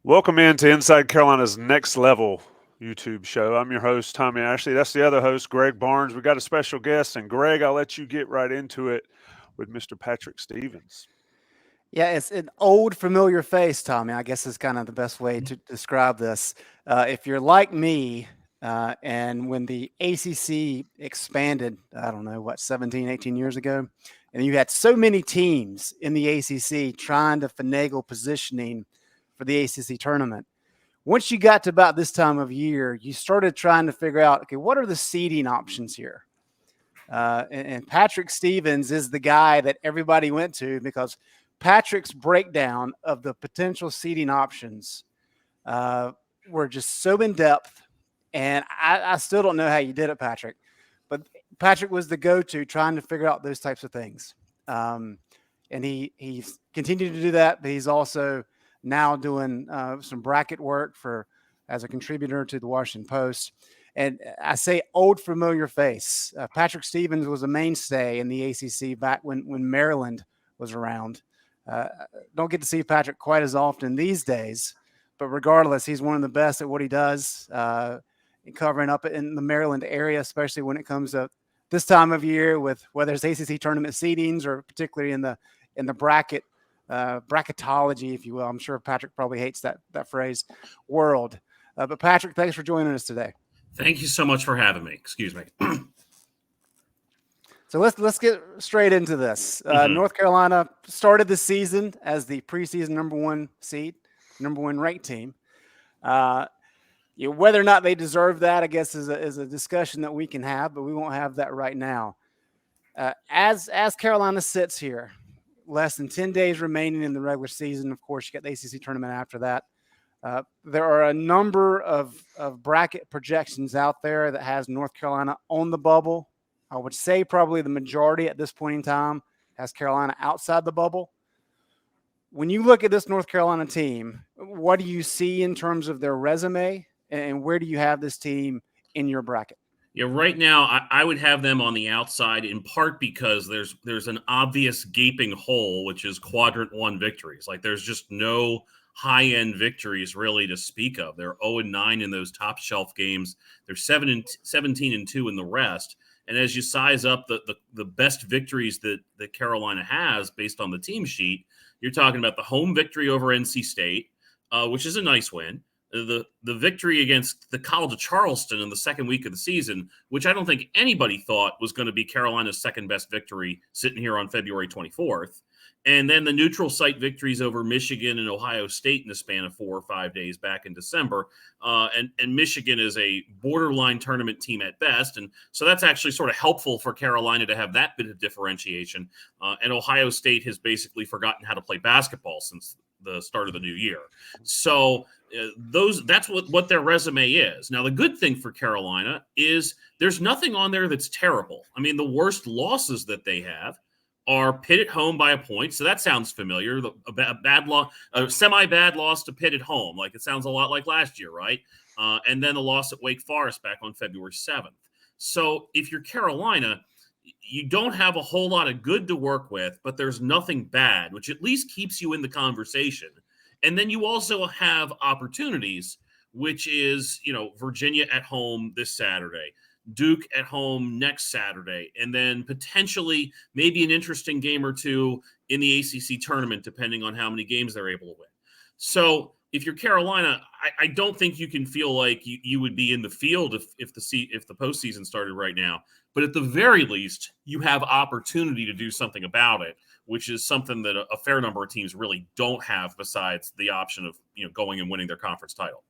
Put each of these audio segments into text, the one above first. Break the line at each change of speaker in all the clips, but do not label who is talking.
Welcome into Inside Carolina's Next Level YouTube show. I'm your host, Tommy Ashley. That's the other host, Greg Barnes. We got a special guest, and Greg, I'll let you get right into it with Mr. Patrick Stevens.
Yeah, it's an old familiar face, Tommy. I guess is kind of the best way to describe this. If you're like me, and when the ACC expanded, I don't know, what, 17, 18 years ago, and you had so many teams in the ACC trying to finagle positioning for the ACC tournament. Once you got to about this time of year, you started trying to figure out, okay, what are the seeding options here? And Patrick Stevens is the guy that everybody went to because Patrick's breakdown of the potential seating options were just so in depth. And I still don't know how you did it, Patrick. But Patrick was the go-to trying to figure out those types of things. And he's continued to do that, but he's also now doing some bracket work as a contributor to the Washington Post. And I say old familiar face. Patrick Stevens was a mainstay in the ACC back when Maryland was around. Don't get to see Patrick quite as often these days, but regardless, he's one of the best at what he does, covering up in the Maryland area, especially when it comes to this time of year with whether it's ACC tournament seedings or particularly in the bracketology, if you will. I'm sure Patrick probably hates that phrase, world. But Patrick, thanks for joining us today.
Thank you so much for having me. Excuse me.
So let's get straight into this. North Carolina started the season as the preseason number one seed, number one ranked team. Whether or not they deserve that, I guess, is a discussion that we can have, but we won't have that right now. As Carolina sits here, less than 10 days remaining in the regular season. Of course, you got the ACC tournament after that. There are a number of bracket projections out there that has North Carolina on the bubble. I would say probably the majority at this point in time has Carolina outside the bubble. When you look at this North Carolina team, what do you see in terms of their resume, and where do you have this team in your bracket?
Yeah, right now I would have them on the outside in part because there's an obvious gaping hole, which is quadrant one victories. Like there's just no high-end victories really to speak of. They're 0-9 in those top shelf games. They're 17-2 in the rest. And as you size up the best victories that Carolina has based on the team sheet, you're talking about the home victory over NC State, which is a nice win. The victory against the College of Charleston in the second week of the season, which I don't think anybody thought was going to be Carolina's second best victory sitting here on February 24th. And then the neutral site victories over Michigan and Ohio State in the span of 4 or 5 days back in December. And Michigan is a borderline tournament team at best. And so that's actually sort of helpful for Carolina to have that bit of differentiation. And Ohio State has basically forgotten how to play basketball since the start of the new year. So that's what their resume is. Now, the good thing for Carolina is there's nothing on there that's terrible. I mean, the worst losses that they have are Pitt at home by a point. So that sounds familiar. A semi-bad loss to Pitt at home. Like it sounds a lot like last year, right? And then the loss at Wake Forest back on February 7th. So if you're Carolina, you don't have a whole lot of good to work with, but there's nothing bad, which at least keeps you in the conversation. And then you also have opportunities, which is, Virginia at home this Saturday, Duke at home next Saturday, and then potentially maybe an interesting game or two in the ACC tournament, depending on how many games they're able to win. So if you're Carolina, I don't think you can feel like you would be in the field if the postseason started right now. But at the very least, you have opportunity to do something about it, which is something that a fair number of teams really don't have besides the option of going and winning their conference title.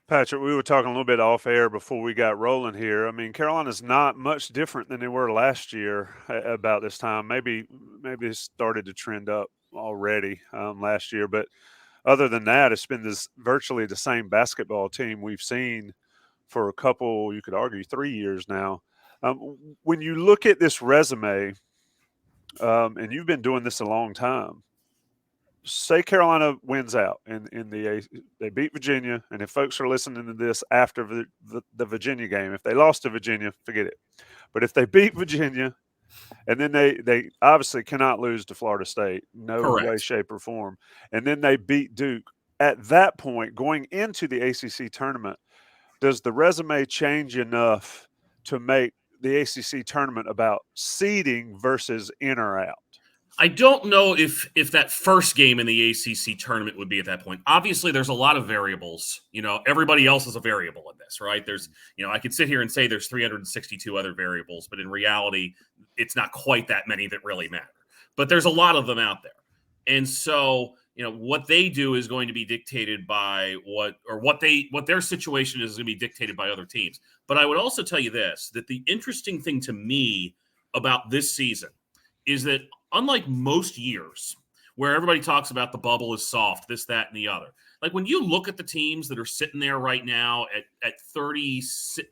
Patrick, we were talking a little bit off air before we got rolling here. I mean, Carolina's not much different than they were last year about this time. Maybe it started to trend up already last year, but other than that, it's been virtually the same basketball team we've seen for a couple, you could argue, 3 years now. When you look at this resume, and you've been doing this a long time, say Carolina wins out in they beat Virginia, and if folks are listening to this after the Virginia game, if they lost to Virginia, forget it. But if they beat Virginia, and then they obviously cannot lose to Florida State, no
Correct.
way, shape, or form, and then they beat Duke, at that point, going into the ACC tournament, does the resume change enough to make the ACC tournament about seeding versus in or out?
I don't know if that first game in the ACC tournament would be at that point. Obviously, there's a lot of variables. Everybody else is a variable in this, right? There's, I could sit here and say there's 362 other variables, but in reality, it's not quite that many that really matter. But there's a lot of them out there. And so, what they do is going to be dictated by what their situation is going to be dictated by other teams. But I would also tell you this, that the interesting thing to me about this season is that unlike most years where everybody talks about the bubble is soft, this, that, and the other, like when you look at the teams that are sitting there right now at 30,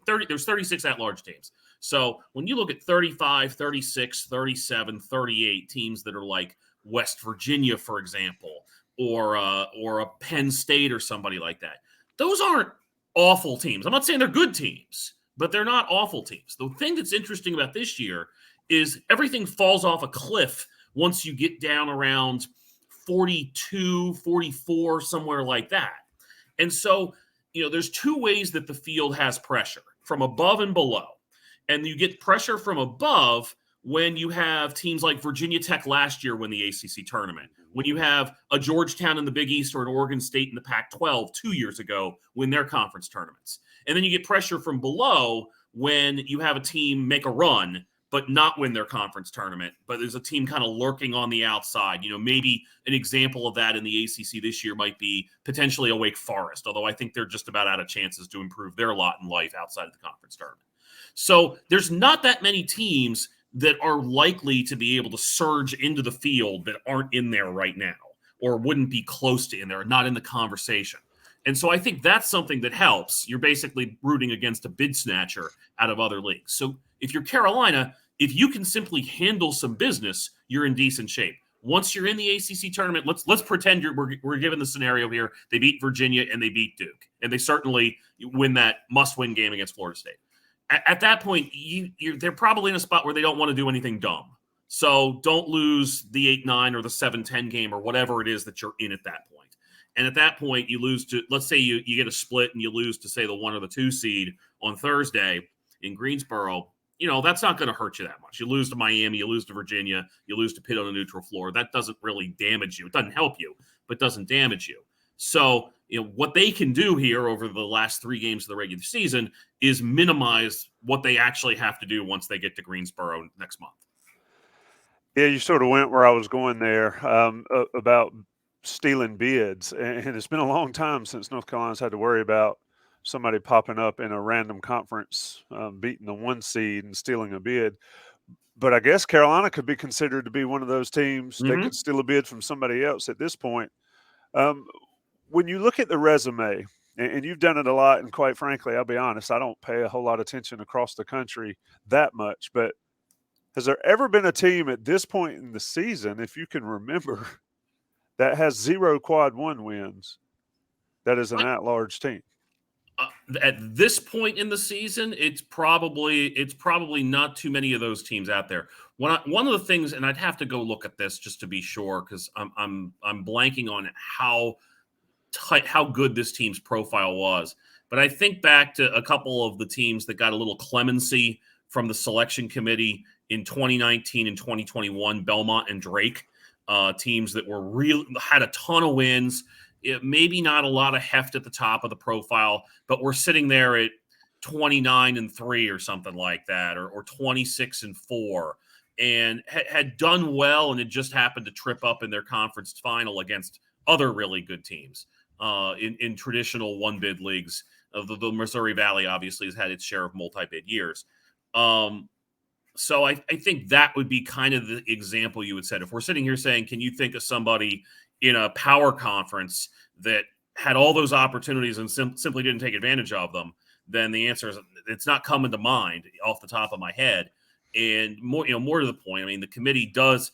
there's 36 at-large teams. So when you look at 35, 36, 37, 38 teams that are like West Virginia, for example, or a Penn State or somebody like that, those aren't awful teams. I'm not saying they're good teams, but they're not awful teams. The thing that's interesting about this year is everything falls off a cliff once you get down around 42, 44, somewhere like that. And so, there's two ways that the field has pressure, from above and below. And you get pressure from above when you have teams like Virginia Tech last year win the ACC tournament, when you have a Georgetown in the Big East or an Oregon State in the Pac-12 2 years ago win their conference tournaments. And then you get pressure from below when you have a team make a run but not win their conference tournament, but there's a team kind of lurking on the outside. Maybe an example of that in the ACC this year might be potentially a Wake Forest, although I think they're just about out of chances to improve their lot in life outside of the conference tournament. So there's not that many teams that are likely to be able to surge into the field that aren't in there right now or wouldn't be close to in there, not in the conversation. And so I think that's something that helps. You're basically rooting against a bid snatcher out of other leagues. So if you're Carolina, if you can simply handle some business, you're in decent shape. Once you're in the ACC tournament, let's pretend we're given the scenario here. They beat Virginia and they beat Duke, and they certainly win that must-win game against Florida State. At that point, they're probably in a spot where they don't want to do anything dumb. So don't lose the 8-9 or the 7-10 game or whatever it is that you're in at that point. And at that point, you lose to, let's say you get a split and you lose to, say, the 1 or the 2 seed on Thursday in Greensboro. That's not going to hurt you that much. You lose to Miami, you lose to Virginia, you lose to Pitt on a neutral floor. That doesn't really damage you. It doesn't help you, but doesn't damage you. So, what they can do here over the last 3 games of the regular season is minimize what they actually have to do once they get to Greensboro next month.
Yeah, you sort of went where I was going there about stealing bids. And it's been a long time since North Carolina's had to worry about somebody popping up in a random conference, beating the 1 seed and stealing a bid. But I guess Carolina could be considered to be one of those teams that could steal a bid from somebody else at this point. When you look at the resume, and you've done it a lot, and quite frankly, I'll be honest, I don't pay a whole lot of attention across the country that much, but has there ever been a team at this point in the season, if you can remember, that has 0 quad 1 wins that is an at-large team?
At this point in the season, it's probably not too many of those teams out there. One of the things, and I'd have to go look at this just to be sure, because I'm blanking on how good this team's profile was. But I think back to a couple of the teams that got a little clemency from the selection committee in 2019 and 2021, Belmont and Drake, teams that had a ton of wins. Maybe not a lot of heft at the top of the profile, but we're sitting there at 29-3 or something like that, or 26-4, and had done well, and it just happened to trip up in their conference final against other really good teams in traditional one-bid leagues. The Missouri Valley obviously has had its share of multi-bid years. So I think that would be kind of the example you would set. If we're sitting here saying, can you think of somebody in a power conference that had all those opportunities and simply didn't take advantage of them, then the answer is it's not coming to mind off the top of my head. And more to the point, I mean, the committee does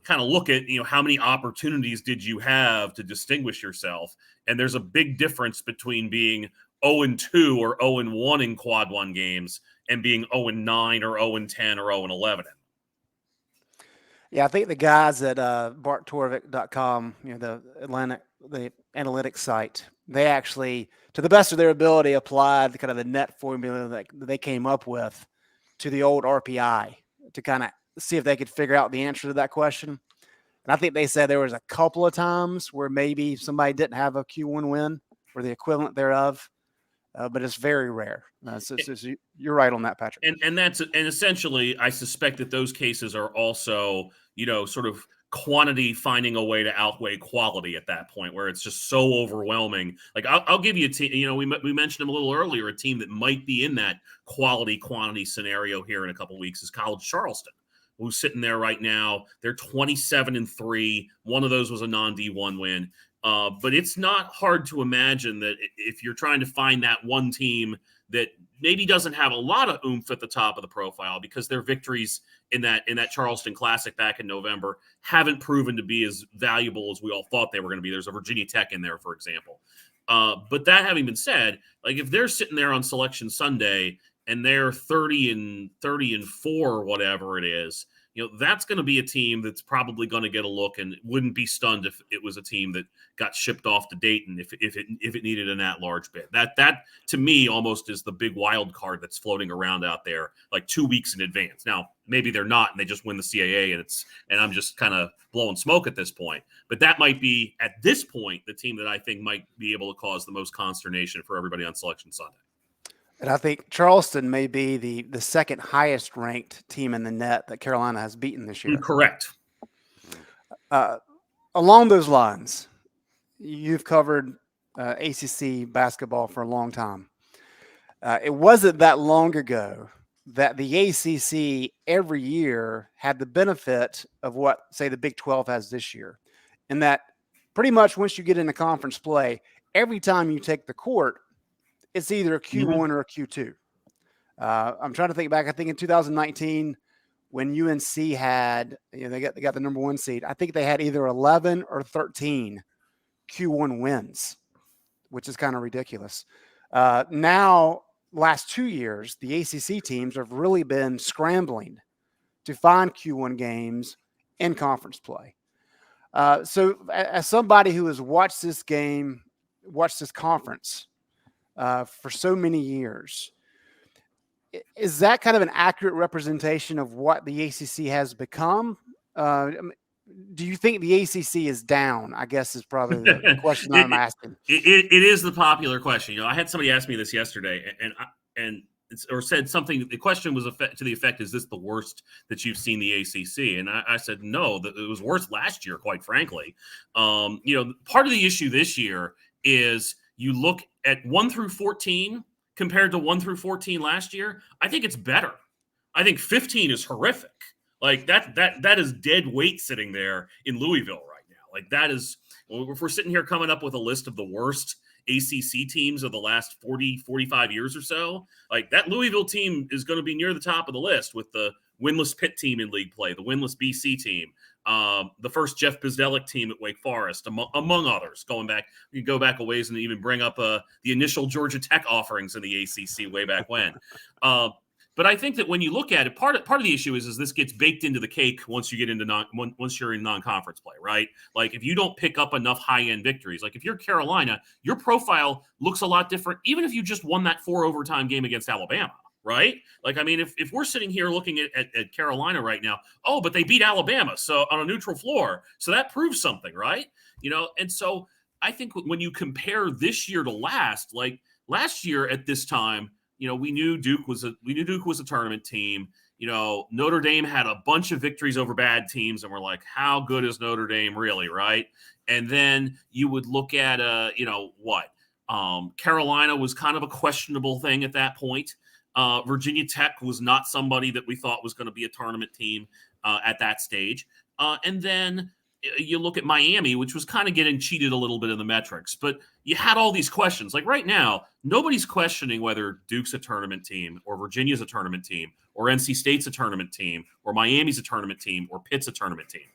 kind of look at, how many opportunities did you have to distinguish yourself? And there's a big difference between being 0-2 or 0-1 in quad 1 games and being 0-9 or 0-10 or 0-11. Yeah,
I think the guys at BartTorvik.com, the analytics site, they actually, to the best of their ability, applied the kind of the net formula that they came up with to the old RPI to kind of see if they could figure out the answer to that question. And I think they said there was a couple of times where maybe somebody didn't have a Q1 win or the equivalent thereof, but it's very rare. So you're right on that, Patrick.
And essentially, I suspect that those cases are also, sort of quantity finding a way to outweigh quality at that point, where it's just so overwhelming. Like I'll give you a team. We mentioned them a little earlier. A team that might be in that quality quantity scenario here in a couple of weeks is College Charleston, who's sitting there right now. They're 27-3. One of those was a non-D1 win. But it's not hard to imagine that if you're trying to find that one team that maybe doesn't have a lot of oomph at the top of the profile, because their victories in that Charleston Classic back in November haven't proven to be as valuable as we all thought they were going to be. There's a Virginia Tech in there, for example. But that having been said, like if they're sitting there on Selection Sunday and they're 30-4 or whatever it is, that's going to be a team that's probably going to get a look, and wouldn't be stunned if it was a team that got shipped off to Dayton if it needed an at-large bid. That to me almost is the big wild card that's floating around out there like 2 weeks in advance. Now maybe they're not, and they just win the CAA, and I'm just kind of blowing smoke at this point. But that might be at this point the team that I think might be able to cause the most consternation for everybody on Selection Sunday.
And I think Charleston may be the second highest ranked team in the net that Carolina has beaten this year.
Correct.
Along those lines, you've covered ACC basketball for a long time. It wasn't that long ago that the ACC every year had the benefit of what, say, the Big 12 has this year. And that pretty much once you get into conference play, every time you take the court, it's either a Q1 or a Q2. I'm trying to think back. I think in 2019, when UNC had, they got the number 1 seed, I think they had either 11 or 13 Q1 wins, which is kind of ridiculous. Now, last 2 years, the ACC teams have really been scrambling to find Q1 games in conference play. So as somebody who has watched this conference for so many years, is that kind of an accurate representation of what the ACC has become? Do you think the ACC is down? I guess is probably the question I'm asking.
It is the popular question. I had somebody ask me this yesterday, or said something. The question was to the effect, "Is this the worst that you've seen the ACC?" And I said, "No, that it was worse last year, quite frankly." Part of the issue this year is you look at 1 through 14 compared to 1 through 14 last year. I think it's better. I think 15 is horrific. Like that is dead weight sitting there in Louisville right now. Like that is, if we're sitting here coming up with a list of the worst ACC teams of the last 40, 45 years or so, like that Louisville team is going to be near the top of the list, with the winless Pitt team in league play, the winless BC team, the first Jeff Bizdelik team at Wake Forest, among others. Going back, we can go back a ways and even bring up the initial Georgia Tech offerings in the ACC way back when. But I think that when you look at it, part of the issue is this gets baked into the cake once you get into once you're in non-conference play, right? Like if you don't pick up enough high-end victories, like if you're Carolina, your profile looks a lot different, even if you just won that 4 overtime game against Alabama, right? Like, I mean, if we're sitting here looking at Carolina right now, but they beat Alabama, so on a neutral floor, so that proves something, right? And so I think when you compare this year to last year at this time, we knew Duke was a tournament team. Notre Dame had a bunch of victories over bad teams, and we're like, how good is Notre Dame really, right? And then you would look at Carolina was kind of a questionable thing at that point. Virginia Tech was not somebody that we thought was going to be a tournament team at that stage. And then you look at Miami, which was kind of getting cheated a little bit in the metrics, but you had all these questions. Like right now, nobody's questioning whether Duke's a tournament team or Virginia's a tournament team or NC State's a tournament team or Miami's a tournament team or Pitt's a tournament team.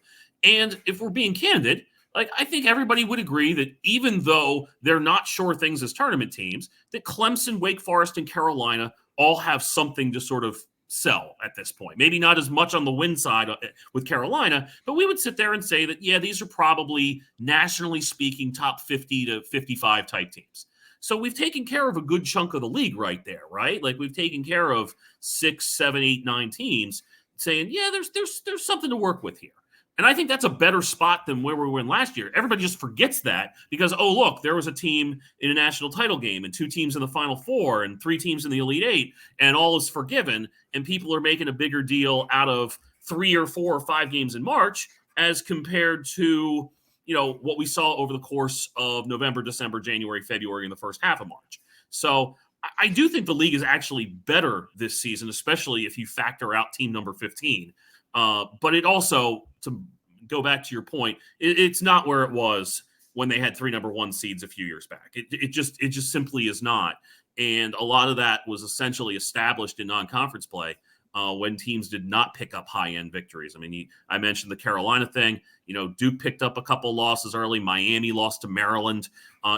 And if we're being candid, I think everybody would agree that even though they're not sure things as tournament teams, that Clemson, Wake Forest, and Carolina all have something to sort of sell at this point. Maybe not as much on the win side with Carolina, but we would sit there and say that, yeah, these are probably nationally speaking top 50 to 55 type teams. So we've taken care of a good chunk of the league right there, right? Like we've taken care of 6, 7, 8, 9 teams saying, yeah, there's something to work with here. And I think that's a better spot than where we were in last year. Everybody just forgets that because, oh, look, there was a team in a national title game and 2 teams in the Final Four and 3 teams in the Elite Eight, and all is forgiven. And people are making a bigger deal out of 3 or 4 or 5 games in March as compared to, what we saw over the course of November, December, January, February, and the first half of March. So I do think the league is actually better this season, especially if you factor out team number 15. But it also, to go back to your point, it's not where it was when they had 3 number 1 seeds a few years back. It just simply is not. And a lot of that was essentially established in non-conference play when teams did not pick up high-end victories. I mean, I mentioned the Carolina thing. Duke picked up a couple losses early. Miami lost to Maryland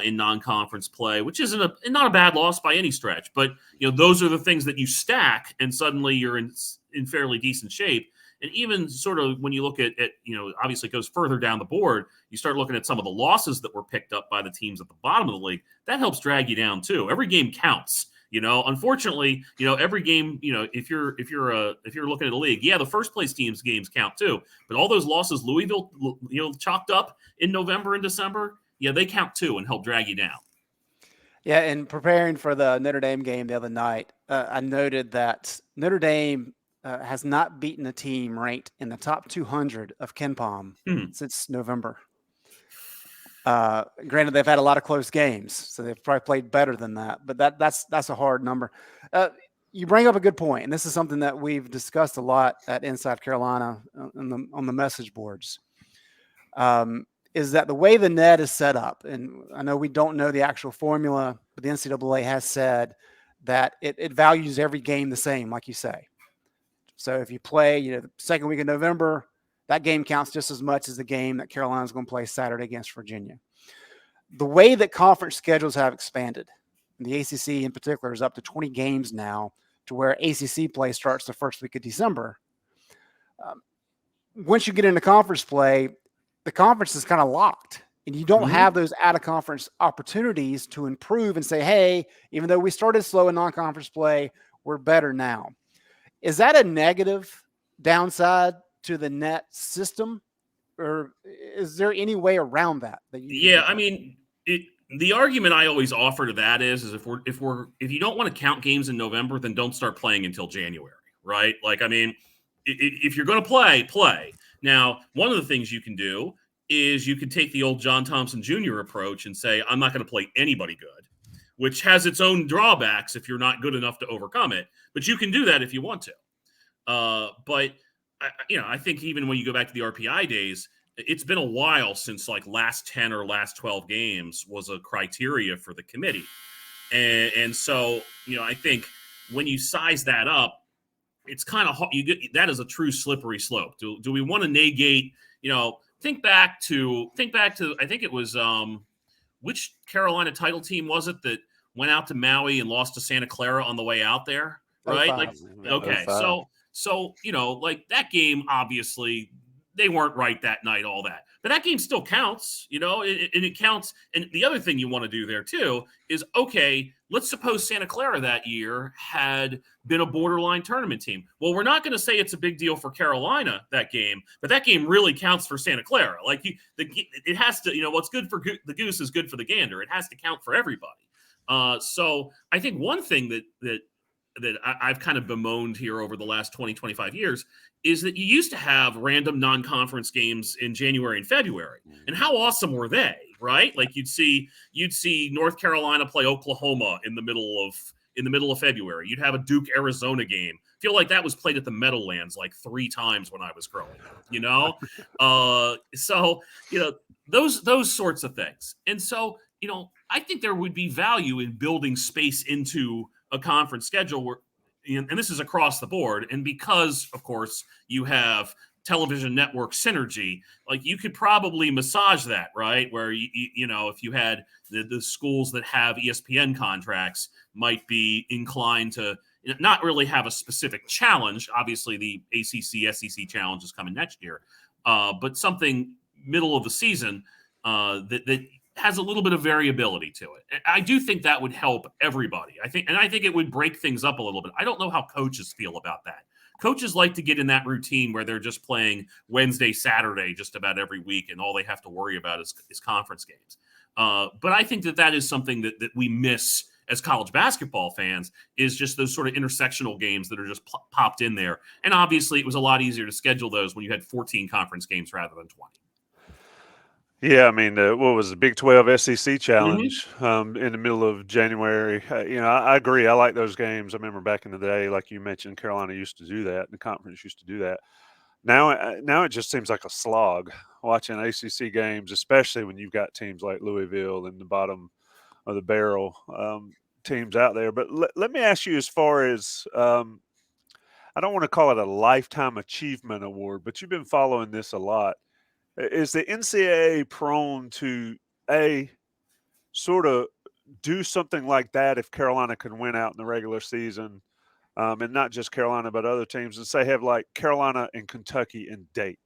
in non-conference play, which isn't not a bad loss by any stretch. But those are the things that you stack, and suddenly you're in fairly decent shape. And even sort of when you look at obviously it goes further down the board, you start looking at some of the losses that were picked up by the teams at the bottom of the league. That helps drag you down too. Every game counts. Unfortunately, every game, if you're looking at a league, yeah, the first place teams games count too. But all those losses Louisville, chalked up in November and December, yeah, they count too and help drag you down.
Yeah, and preparing for the Notre Dame game the other night, I noted that Notre Dame has not beaten a team ranked in the top 200 of KenPom since November. Granted, they've had a lot of close games, so they've probably played better than that. But that's a hard number. You bring up a good point, and this is something that we've discussed a lot at Inside Carolina on the message boards. Is that the way the net is set up? And I know we don't know the actual formula, but the NCAA has said that it values every game the same, like you say. So if you play, the second week of November, that game counts just as much as the game that Carolina's going to play Saturday against Virginia. The way that conference schedules have expanded, and the ACC in particular is up to 20 games now, to where ACC play starts the first week of December. Once you get into conference play, the conference is kind of locked, and you don't have those out-of-conference opportunities to improve and say, hey, even though we started slow in non-conference play, we're better now. Is that a negative downside to the net system, or is there any way around that?
I mean, the argument I always offer to that is if you don't want to count games in November, then don't start playing until January, right? Like, I mean, if you're going to play. Now, one of the things you can do is you can take the old John Thompson Jr. approach and say, I'm not going to play anybody good, which has its own drawbacks if you're not good enough to overcome it. But you can do that if you want to. But I think even when you go back to the RPI days, it's been a while since like last 10 or last 12 games was a criteria for the committee. And so, I think when you size that up, it's kind of that is a true slippery slope. Do we want to negate, think back to, I think it was, which Carolina title team was it that went out to Maui and lost to Santa Clara on the way out there? Right.
05.
Like, okay. So, like that game, obviously they weren't right that night, all that, but that game still counts, and it counts. And the other thing you want to do there too is, okay, let's suppose Santa Clara that year had been a borderline tournament team. Well, we're not going to say it's a big deal for Carolina, that game, but that game really counts for Santa Clara. Like it has to, what's good for the goose is good for the gander. It has to count for everybody. So I think one thing that I've kind of bemoaned here over the last 20, 25 years is that you used to have random non-conference games in January and February. And how awesome were they, right? Like you'd see North Carolina play Oklahoma in the middle of February. You'd have a Duke Arizona game. I feel like that was played at the Meadowlands like 3 times when I was growing up, So, those sorts of things. And so, I think there would be value in building space into a conference schedule where, and this is across the board. And because, of course, you have television network synergy, like you could probably massage that, right? Where, if you had the schools that have ESPN contracts might be inclined to, not really have a specific challenge. Obviously, the ACC SEC challenge is coming next year, but something middle of the season that has a little bit of variability to it. I do think that would help everybody. I think it would break things up a little bit. I don't know how coaches feel about that. Coaches like to get in that routine where they're just playing Wednesday, Saturday, just about every week, and all they have to worry about is conference games. But I think that is something that we miss as college basketball fans, is just those sort of intersectional games that are just popped in there. And obviously, it was a lot easier to schedule those when you had 14 conference games rather than 20.
Yeah, I mean, what was the Big 12 SEC challenge
Mm-hmm.
in the middle of January? I agree. I like those games. I remember back in the day, like you mentioned, Carolina used to do that. The conference used to do that. Now it just seems like a slog watching ACC games, especially when you've got teams like Louisville and the bottom of the barrel teams out there. But let me ask you, as far as I don't want to call it a lifetime achievement award, but you've been following this a lot. Is the NCAA prone to sort of do something like that if Carolina can win out in the regular season, and not just Carolina but other teams, and say have like Carolina and Kentucky and Dayton?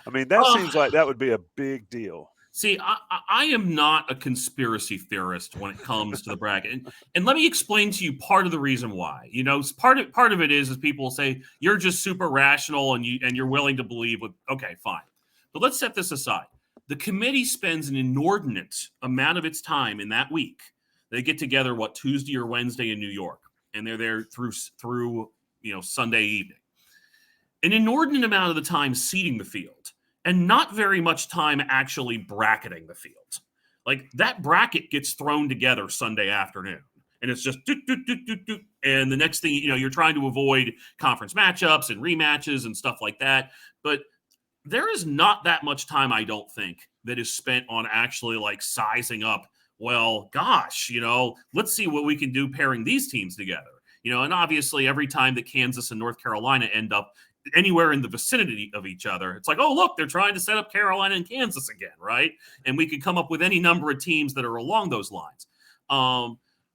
I mean, that seems like that would be a big deal.
See, I am not a conspiracy theorist when it comes to the bracket, and let me explain to you part of the reason why. Part of it is people say you're just super rational and you're willing to believe with. Okay, fine, but let's set this aside. The committee spends an inordinate amount of its time in that week. They get together Tuesday or Wednesday in New York, and they're there through Sunday evening. An inordinate amount of the time seeding the field, and not very much time actually bracketing the field. Like, that bracket gets thrown together Sunday afternoon, and it's just doot, doot, doot, doot, doot. And the next thing, you're trying to avoid conference matchups and rematches and stuff like that. But there is not that much time, I don't think, that is spent on actually like sizing up, well, gosh, let's see what we can do pairing these teams together. And obviously every time that Kansas and North Carolina end up anywhere in the vicinity of each other, it's like, oh, look, they're trying to set up Carolina and Kansas again, right? And we could come up with any number of teams that are along those lines.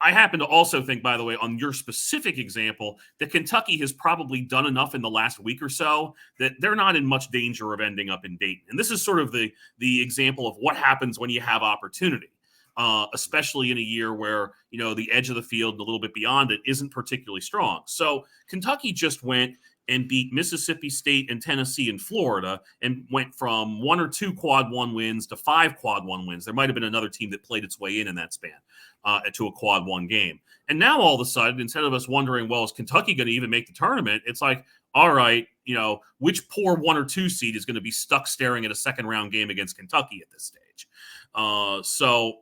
I happen to also think, by the way, on your specific example, that Kentucky has probably done enough in the last week or so that they're not in much danger of ending up in Dayton. And this is sort of the example of what happens when you have opportunity, especially in a year where, the edge of the field and a little bit beyond it isn't particularly strong. So Kentucky just went and beat Mississippi State and Tennessee and Florida, and went from 1 or 2 quad 1 wins to 5 quad 1 wins. There might have been another team that played its way in that span to a quad 1 game. And now all of a sudden, instead of us wondering, well, is Kentucky going to even make the tournament? It's like, all right, which poor 1 or 2 seed is going to be stuck staring at a second round game against Kentucky at this stage? So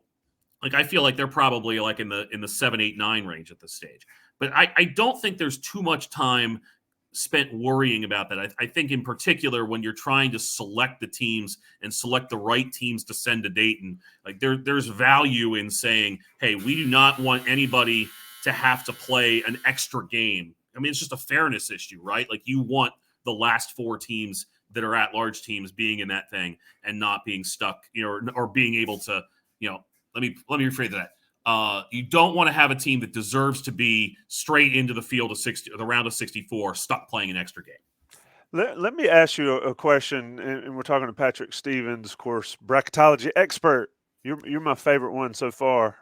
I feel like they're probably like in the 7, 8, 9 range at this stage. But I don't think there's too much time spent worrying about that. I think in particular when you're trying to select the teams and select the right teams to send to Dayton, like there's value in saying, hey, we do not want anybody to have to play an extra game. I mean, it's just a fairness issue, right? Like, you want the last 4 teams that are at-large teams being in that thing and not being stuck, or being able to, let me rephrase that. You don't want to have a team that deserves to be straight into the field of 60, or the round of 64, stuck playing an extra game.
Let me ask you a question, and we're talking to Patrick Stevens, of course, bracketology expert. You're my favorite one so far.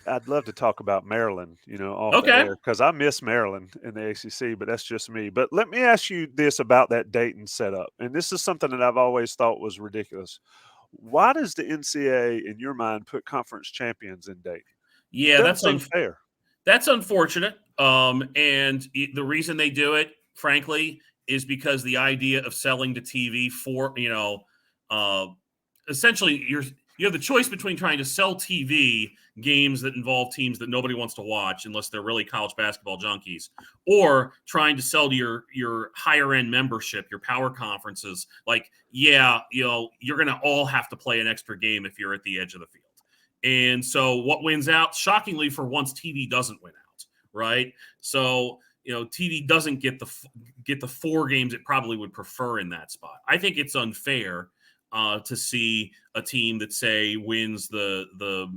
I'd love to talk about Maryland, off the air, because I miss Maryland in the ACC, but that's just me. But let me ask you this about that Dayton setup, and this is something that I've always thought was ridiculous. Why does the NCAA, in your mind, put conference champions in Dayton?
Yeah, that's
unfair.
That's unfortunate. And the reason they do it, frankly, is because the idea of selling to TV for, essentially you have the choice between trying to sell TV games that involve teams that nobody wants to watch unless they're really college basketball junkies, or trying to sell to your higher end membership, your power conferences. Like, yeah, you're going to all have to play an extra game if you're at the edge of the field. And so what wins out, shockingly for once, TV doesn't win out, right? So, TV doesn't get the 4 games it probably would prefer in that spot. I think it's unfair to see a team that, say, wins the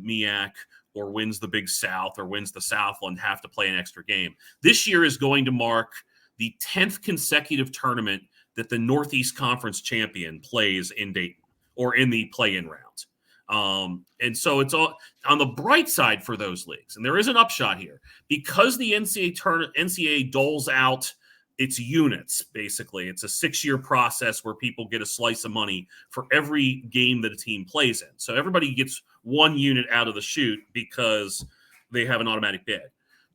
MEAC or wins the Big South or wins the Southland have to play an extra game. This year is going to mark the 10th consecutive tournament that the Northeast Conference champion plays in Dayton or in the play-in round. And so it's all on the bright side for those leagues. And there is an upshot here. Because the NCAA doles out its units, basically. It's a 6-year process where people get a slice of money for every game that a team plays in. So everybody gets one unit out of the chute because they have an automatic bid.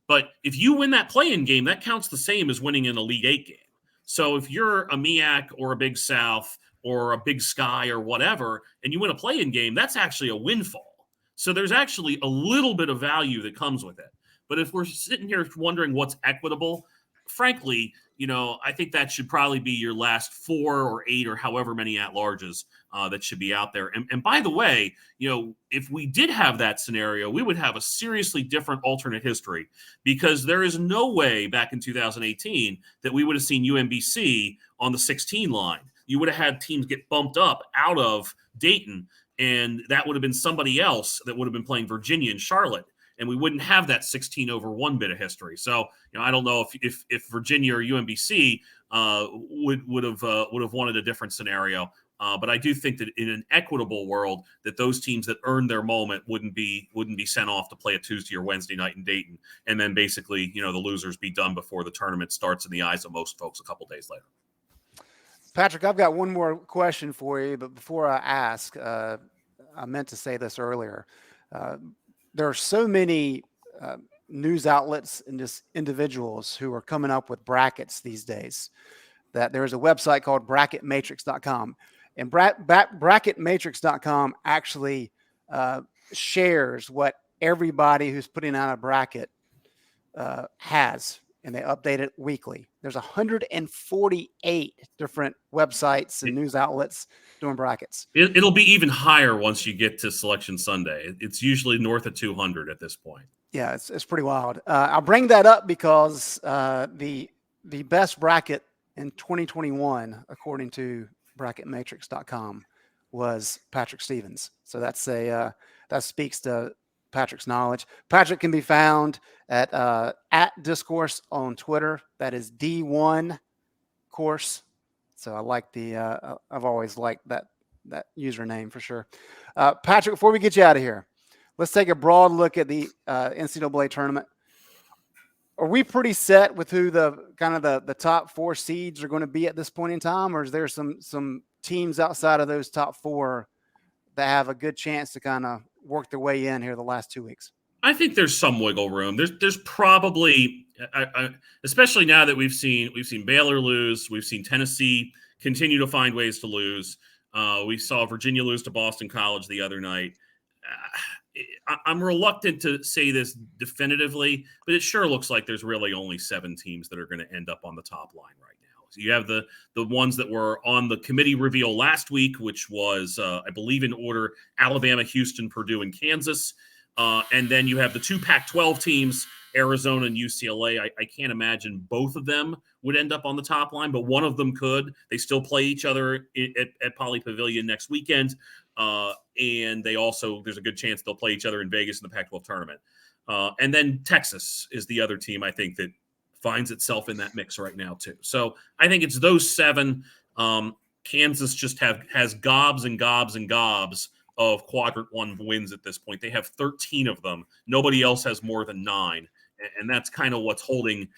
But if you win that play-in game, that counts the same as winning an Elite Eight game. So if you're a MEAC or a Big South or a Big Sky or whatever, and you win a play-in game, that's actually a windfall. So there's actually a little bit of value that comes with it. But if we're sitting here wondering what's equitable, frankly, I think that should probably be your last 4 or 8 or however many at-larges that should be out there. And by the way, if we did have that scenario, we would have a seriously different alternate history, because there is no way back in 2018 that we would have seen UMBC on the 16 line. You would have had teams get bumped up out of Dayton, and that would have been somebody else that would have been playing Virginia and Charlotte. And we wouldn't have that 16-over-1 bit of history. So, I don't know if Virginia or UMBC would have wanted a different scenario. But I do think that in an equitable world, that those teams that earned their moment wouldn't be sent off to play a Tuesday or Wednesday night in Dayton, and then basically, the losers be done before the tournament starts in the eyes of most folks a couple days later.
Patrick, I've got one more question for you, but before I ask, I meant to say this earlier. There are so many news outlets and just individuals who are coming up with brackets these days that there's a website called bracketmatrix.com. And bracketmatrix.com actually shares what everybody who's putting out a bracket has, and they update it weekly. There's 148 different websites and news outlets doing brackets.
It'll be even higher once you get to Selection Sunday. It's usually north of 200 at this point.
Yeah, it's pretty wild. I'll bring that up because the best bracket in 2021, according to bracketmatrix.com, was Patrick Stevens. So that speaks to Patrick's knowledge. Patrick can be found at Discourse on Twitter. That is D1 Course. So I like I've always liked that username for sure. Patrick, before we get you out of here, let's take a broad look at the NCAA tournament. Are we pretty set with who the top 4 seeds are going to be at this point in time, or is there some teams outside of those top 4 that have a good chance to kind of work their way in here the last 2 weeks?
I think there's some wiggle room. There's probably, especially now that we've seen Baylor lose, we've seen Tennessee continue to find ways to lose. We saw Virginia lose to Boston College the other night. I'm reluctant to say this definitively, but it sure looks like there's really only 7 teams that are going to end up on the top line right now. So you have the ones that were on the committee reveal last week, which was, I believe in order, Alabama, Houston, Purdue, and Kansas. And then you have the 2 Pac-12 teams, Arizona and UCLA. I can't imagine both of them would end up on the top line, but one of them could. They still play each other at Poly Pavilion next weekend. And there's a good chance they'll play each other in Vegas in the Pac-12 tournament. And then Texas is the other team, I think, that finds itself in that mix right now too. So I think it's those 7. Kansas just has gobs and gobs and gobs of quadrant 1 wins at this point. They have 13 of them. Nobody else has more than 9. And that's kind of what's holding,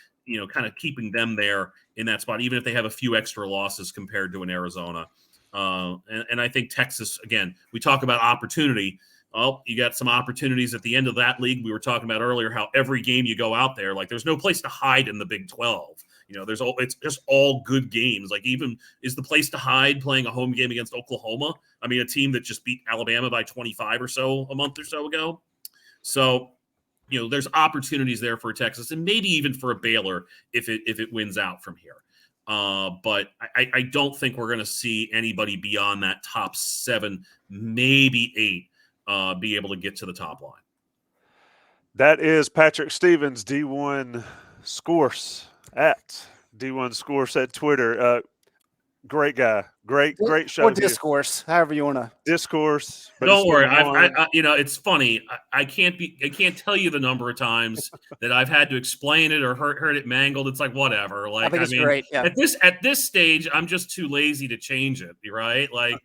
kind of keeping them there in that spot, even if they have a few extra losses compared to an Arizona. And I think Texas, again, we talk about opportunity. Well, you got some opportunities at the end of that league. We were talking about earlier how every game you go out there, like there's no place to hide in the Big 12. It's just all good games. Like, even is the place to hide playing a home game against Oklahoma? I mean, a team that just beat Alabama by 25 or so a month or so ago. So, there's opportunities there for Texas, and maybe even for a Baylor if it wins out from here. But I don't think we're going to see anybody beyond that top 7, maybe 8, be able to get to the top line.
That is Patrick Stevens, D1 Scores, at D1 Scores at Twitter. Great guy. Great show.
Or
here.
discourse, however you want to.
Discourse. But
Don't worry.
I
It's funny. I can't tell you the number of times that I've had to explain it or heard it mangled. It's like, whatever. Like,
I think it's great. Yeah.
At this stage, I'm just too lazy to change it. Right. Like,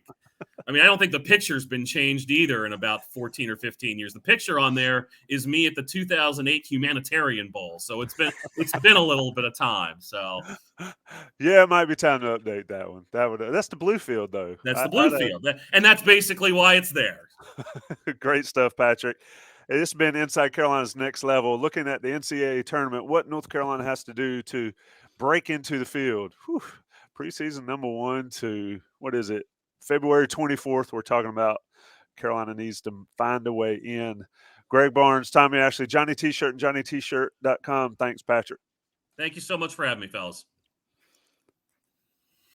I don't think the picture's been changed either in about 14 or 15 years. The picture on there is me at the 2008 Humanitarian Bowl. So it's been a little bit of time. So
yeah, it might be time to update that one. That's the blue field though.
that's the blue field. And that's basically why it's there.
Great stuff, Patrick. This has been Inside Carolina's Next Level, looking at the NCAA tournament, what North Carolina has to do to break into the field. Whew. Preseason number 1 to, what is it, February 24th. We're talking about Carolina needs to find a way in. Greg Barnes, Tommy Ashley, Johnny T-Shirt, and JohnnyT-Shirt.com. Thanks, Patrick.
Thank you so much for having me, fellas.